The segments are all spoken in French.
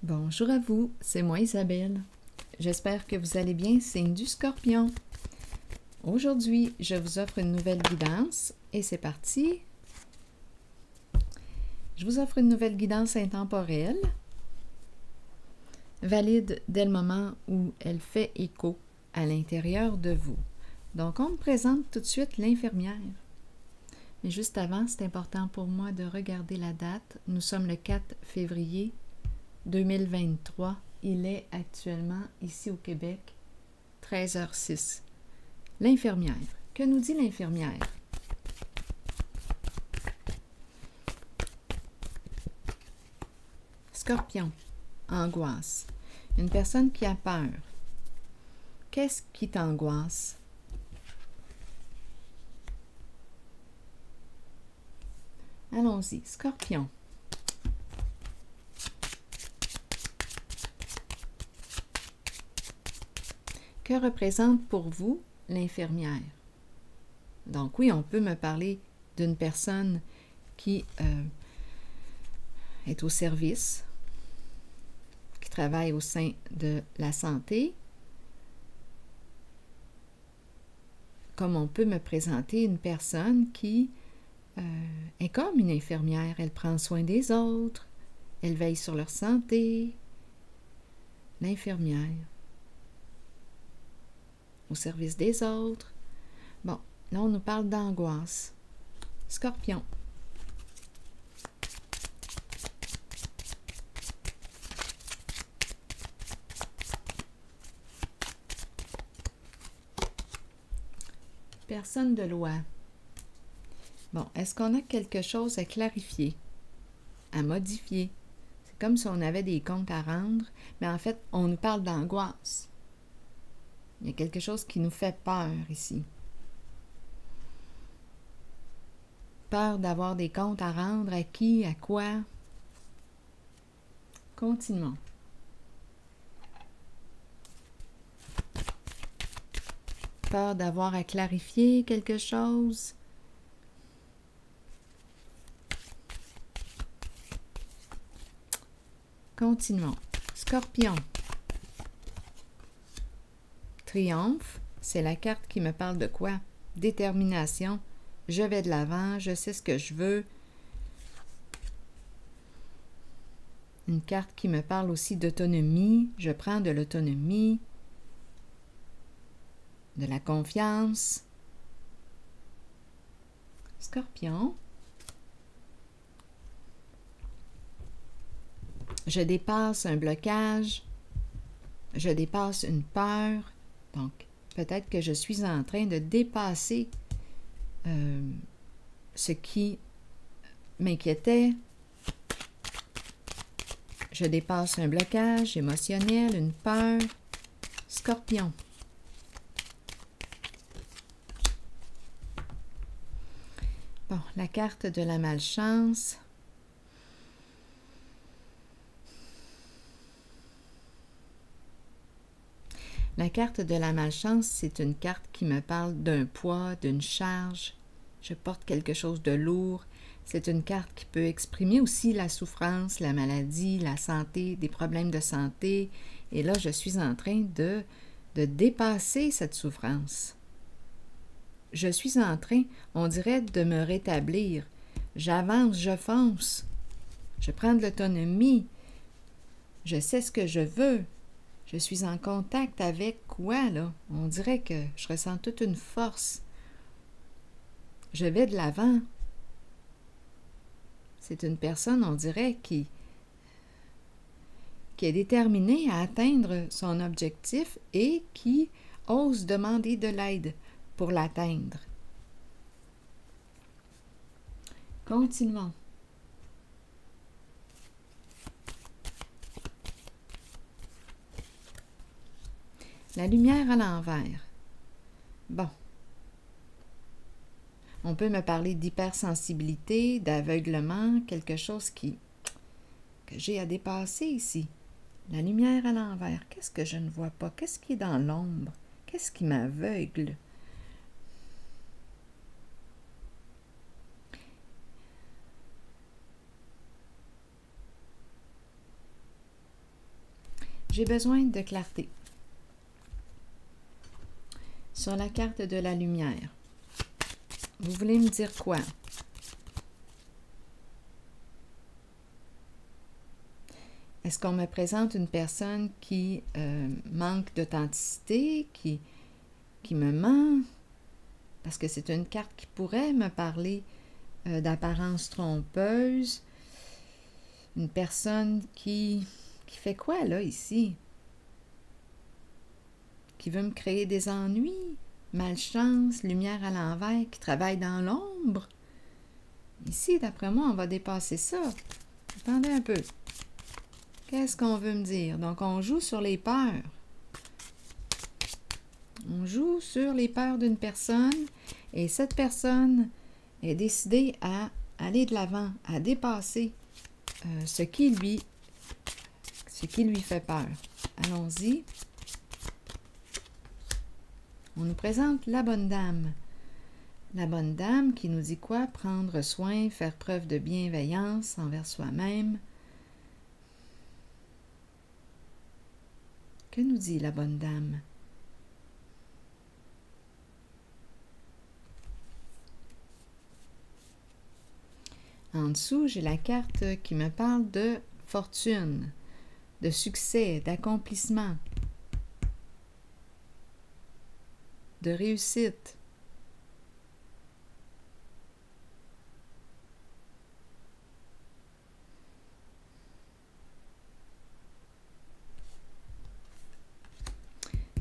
Bonjour à vous, c'est moi Isabelle. J'espère que vous allez bien, signe du Scorpion. Aujourd'hui, je vous offre une nouvelle guidance et c'est parti. Je vous offre une nouvelle guidance intemporelle, valide dès le moment où elle fait écho à l'intérieur de vous. Donc, on me présente tout de suite l'infirmière. Mais juste avant, c'est important pour moi de regarder la date. Nous sommes le 4 février 2023. Il est actuellement, ici au Québec, 13h06. L'infirmière. Que nous dit l'infirmière? Scorpion. Angoisse. Une personne qui a peur. Qu'est-ce qui t'angoisse? Allons-y. Scorpion. Que représente pour vous l'infirmière? Donc oui, on peut me parler d'une personne qui est au service, qui travaille au sein de la santé, comme on peut me présenter une personne qui est comme une infirmière. Elle prend soin des autres, elle veille sur leur santé. L'infirmière. Au service des autres. Bon, là, on nous parle d'angoisse. Scorpion. Personne de loi. Bon, est-ce qu'on a quelque chose à clarifier, à modifier? C'est comme si on avait des comptes à rendre, mais en fait, on nous parle d'angoisse. Il y a quelque chose qui nous fait peur ici. Peur d'avoir des comptes à rendre, à qui, à quoi? Continuons. Peur d'avoir à clarifier quelque chose. Continuons. Scorpion. Triomphe, c'est la carte qui me parle de quoi? Détermination. Je vais de l'avant, je sais ce que je veux. Une carte qui me parle aussi d'autonomie. Je prends de l'autonomie, de la confiance. Scorpion. Je dépasse un blocage. Je dépasse une peur. Donc, peut-être que je suis en train de dépasser ce qui m'inquiétait. Je dépasse un blocage émotionnel, une peur. Scorpion. Bon, la carte de la malchance. La carte de la malchance, c'est une carte qui me parle d'un poids, d'une charge. Je porte quelque chose de lourd. C'est une carte qui peut exprimer aussi la souffrance, la maladie, la santé, des problèmes de santé. Et là, je suis en train de dépasser cette souffrance. Je suis en train, on dirait, de me rétablir. J'avance, je fonce. Je prends de l'autonomie. Je sais ce que je veux. Je suis en contact avec quoi, là? On dirait que je ressens toute une force. Je vais de l'avant. C'est une personne, on dirait, qui est déterminée à atteindre son objectif et qui ose demander de l'aide pour l'atteindre. Continuons. La lumière à l'envers. Bon. On peut me parler d'hypersensibilité, d'aveuglement, quelque chose que j'ai à dépasser ici. La lumière à l'envers. Qu'est-ce que je ne vois pas? Qu'est-ce qui est dans l'ombre? Qu'est-ce qui m'aveugle? J'ai besoin de clarté. Sur la carte de la lumière, vous voulez me dire quoi? Est-ce qu'on me présente une personne qui manque d'authenticité, qui me ment? Parce que c'est une carte qui pourrait me parler d'apparence trompeuse. Une personne qui fait quoi, là, ici? Qui veut me créer des ennuis, malchance, lumière à l'envers, qui travaille dans l'ombre. Ici, d'après moi, on va dépasser ça. Attendez un peu. Qu'est-ce qu'on veut me dire? Donc, on joue sur les peurs. On joue sur les peurs d'une personne et cette personne est décidée à aller de l'avant, à dépasser ce qui lui fait peur. Allons-y. On nous présente la bonne dame. La bonne dame qui nous dit quoi? Prendre soin, faire preuve de bienveillance envers soi-même. Que nous dit la bonne dame? En dessous, j'ai la carte qui me parle de fortune, de succès, d'accomplissement, de réussite.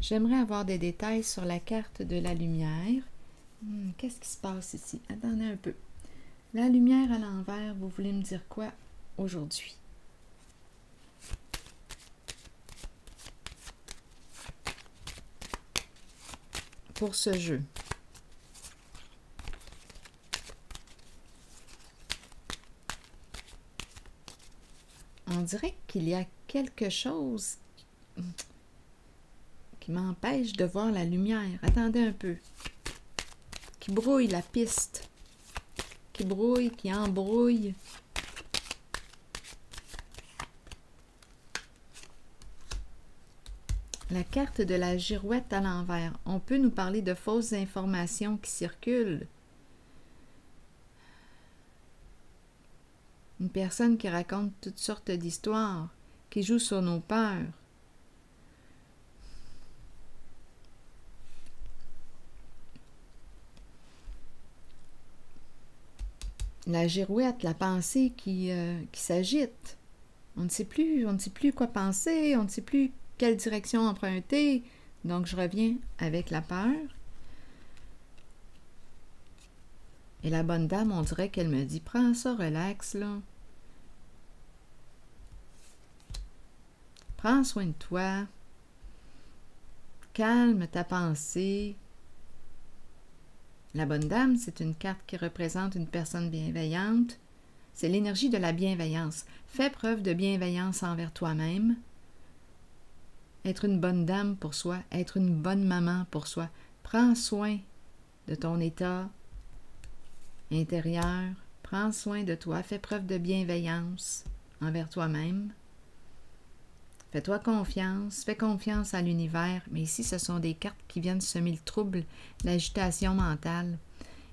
J'aimerais avoir des détails sur la carte de la lumière. Qu'est-ce qui se passe ici? Attendez un peu. La lumière à l'envers, vous voulez me dire quoi aujourd'hui? Pour ce jeu. On dirait qu'il y a quelque chose qui m'empêche de voir la lumière. Attendez un peu. Qui brouille la piste. Qui brouille, qui embrouille. La carte de la girouette à l'envers. On peut nous parler de fausses informations qui circulent. Une personne qui raconte toutes sortes d'histoires, qui joue sur nos peurs. La girouette, la pensée qui s'agite. On ne sait plus quoi penser, on ne sait plus quelle direction emprunter. Donc, je reviens avec la peur. Et la bonne dame, on dirait qu'elle me dit, prends ça, relax, là. Prends soin de toi. Calme ta pensée. La bonne dame, c'est une carte qui représente une personne bienveillante. C'est l'énergie de la bienveillance. Fais preuve de bienveillance envers toi-même. Être une bonne dame pour soi, être une bonne maman pour soi. Prends soin de ton état intérieur. Prends soin de toi. Fais preuve de bienveillance envers toi-même. Fais-toi confiance. Fais confiance à l'univers. Mais ici, ce sont des cartes qui viennent semer le trouble, l'agitation mentale.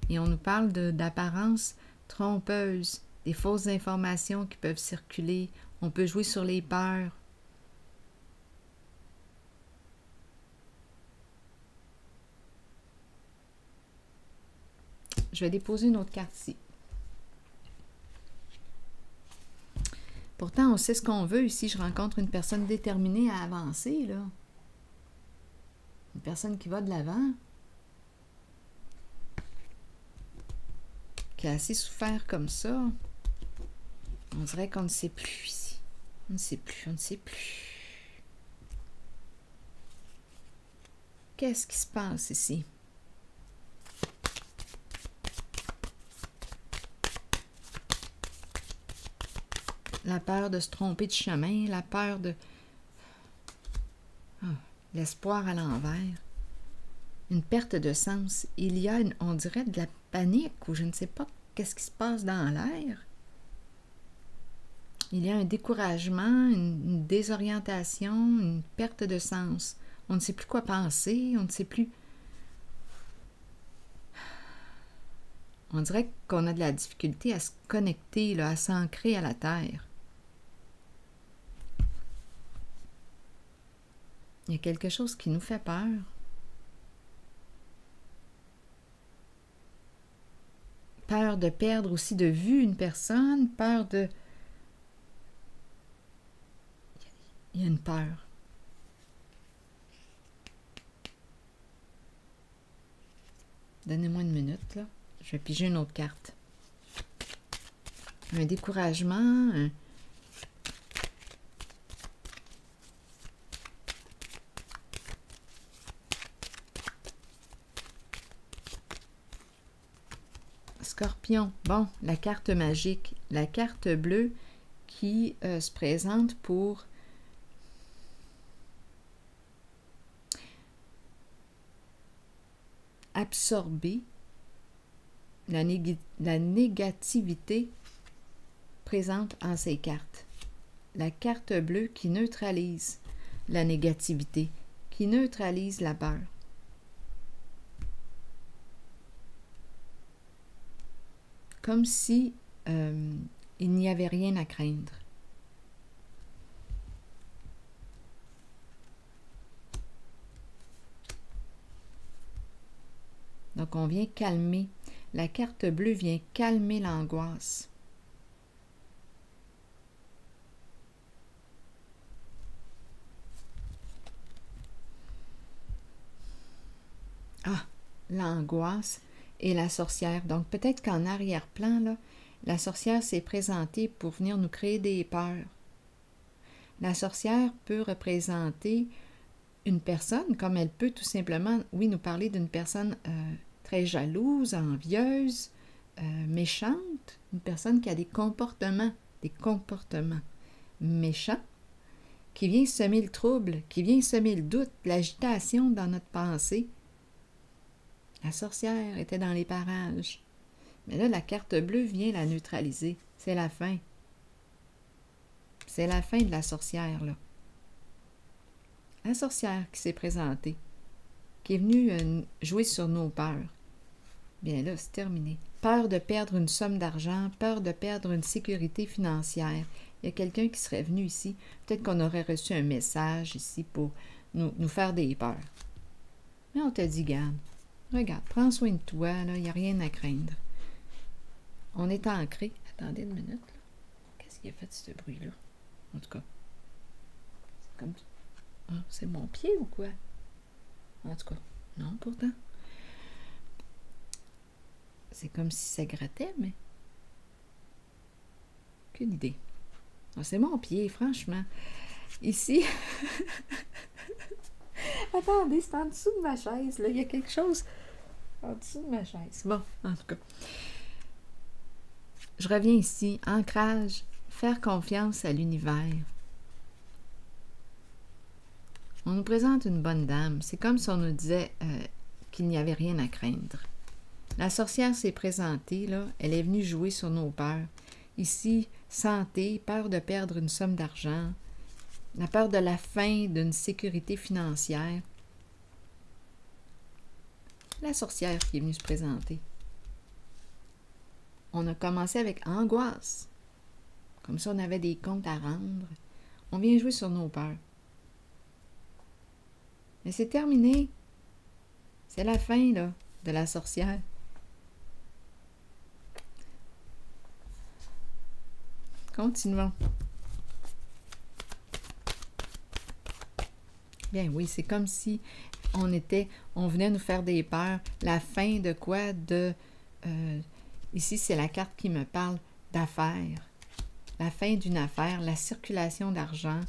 Et on nous parle d'apparence trompeuse, des fausses informations qui peuvent circuler. On peut jouer sur les peurs. Je vais déposer une autre carte ici. Pourtant, on sait ce qu'on veut. Ici, je rencontre une personne déterminée à avancer, là. Une personne qui va de l'avant. Qui a assez souffert comme ça. On dirait qu'on ne sait plus ici. On ne sait plus, on ne sait plus. Qu'est-ce qui se passe ici? La peur de se tromper de chemin, la peur de... l'espoir à l'envers. Une perte de sens. Il y a, on dirait, de la panique ou je ne sais pas qu'est-ce qui se passe dans l'air. Il y a un découragement, une désorientation, une perte de sens. On ne sait plus quoi penser, on ne sait plus... On dirait qu'on a de la difficulté à se connecter, là, à s'ancrer à la terre. Il y a quelque chose qui nous fait peur. Peur de perdre aussi de vue une personne, peur de... Il y a une peur. Donnez-moi une minute, là. Je vais piger une autre carte. Un découragement, un... Scorpion. Bon, la carte magique. La carte bleue qui se présente pour absorber la négativité présente en ces cartes. La carte bleue qui neutralise la négativité, qui neutralise la peur. Comme si il n'y avait rien à craindre. Donc, on vient calmer. La carte bleue vient calmer l'angoisse. Ah, l'angoisse et la sorcière. Donc, peut-être qu'en arrière-plan, là, la sorcière s'est présentée pour venir nous créer des peurs. La sorcière peut représenter une personne, comme elle peut tout simplement, oui, nous parler d'une personne très jalouse, envieuse, méchante, une personne qui a des comportements méchants, qui vient semer le trouble, qui vient semer le doute, l'agitation dans notre pensée. La sorcière était dans les parages. Mais là, la carte bleue vient la neutraliser. C'est la fin. C'est la fin de la sorcière, là. La sorcière qui s'est présentée, qui est venue jouer sur nos peurs. Bien là, c'est terminé. Peur de perdre une somme d'argent, peur de perdre une sécurité financière. Il y a quelqu'un qui serait venu ici. Peut-être qu'on aurait reçu un message ici pour nous faire des peurs. Mais on te dit, garde, regarde, prends soin de toi, là, il n'y a rien à craindre. On est ancré. Attendez une minute, là. Qu'est-ce qui a fait ce bruit-là? En tout cas, c'est comme... Ah, c'est mon pied ou quoi? En tout cas, non, pourtant. C'est comme si ça grattait, mais... Aucune idée. Ah, c'est mon pied, franchement. Ici... Attendez, c'est en dessous de ma chaise, là. Il y a quelque chose en dessous de ma chaise. Bon, en tout cas. Je reviens ici. Ancrage. Faire confiance à l'univers. On nous présente une bonne dame. C'est comme si on nous disait qu'il n'y avait rien à craindre. La sorcière s'est présentée, là. Elle est venue jouer sur nos peurs. Ici, santé, peur de perdre une somme d'argent, la peur de la fin d'une sécurité financière. La sorcière qui est venue se présenter. On a commencé avec angoisse. Comme si on avait des comptes à rendre. On vient jouer sur nos peurs. Mais c'est terminé. C'est la fin, là, de la sorcière. Continuons. Bien oui, c'est comme si on venait nous faire des peurs. La fin de quoi? Ici, c'est la carte qui me parle d'affaires. La fin d'une affaire, la circulation d'argent,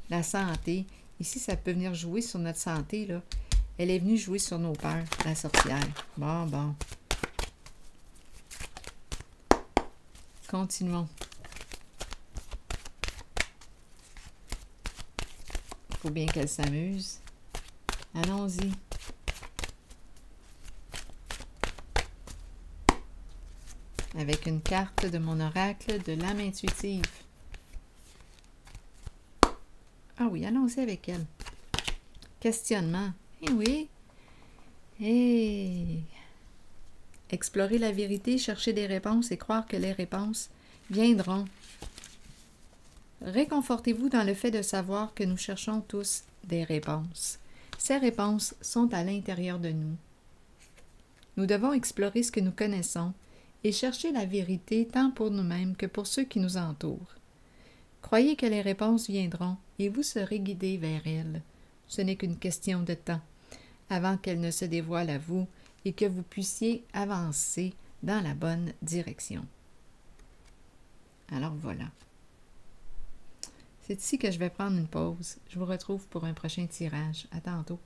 la santé. Ici, ça peut venir jouer sur notre santé, là. Elle est venue jouer sur nos peurs, la sorcière. Bon. Continuons. Il faut bien qu'elle s'amuse. Allons-y. Avec une carte de mon oracle de l'âme intuitive. Ah oui, allons-y avec elle. Questionnement. Eh oui. Eh. Explorer la vérité, chercher des réponses et croire que les réponses viendront. Réconfortez-vous dans le fait de savoir que nous cherchons tous des réponses. Ces réponses sont à l'intérieur de nous. Nous devons explorer ce que nous connaissons et chercher la vérité tant pour nous-mêmes que pour ceux qui nous entourent. Croyez que les réponses viendront et vous serez guidés vers elles. Ce n'est qu'une question de temps avant qu'elles ne se dévoilent à vous et que vous puissiez avancer dans la bonne direction. Alors voilà. C'est ici que je vais prendre une pause. Je vous retrouve pour un prochain tirage. À tantôt.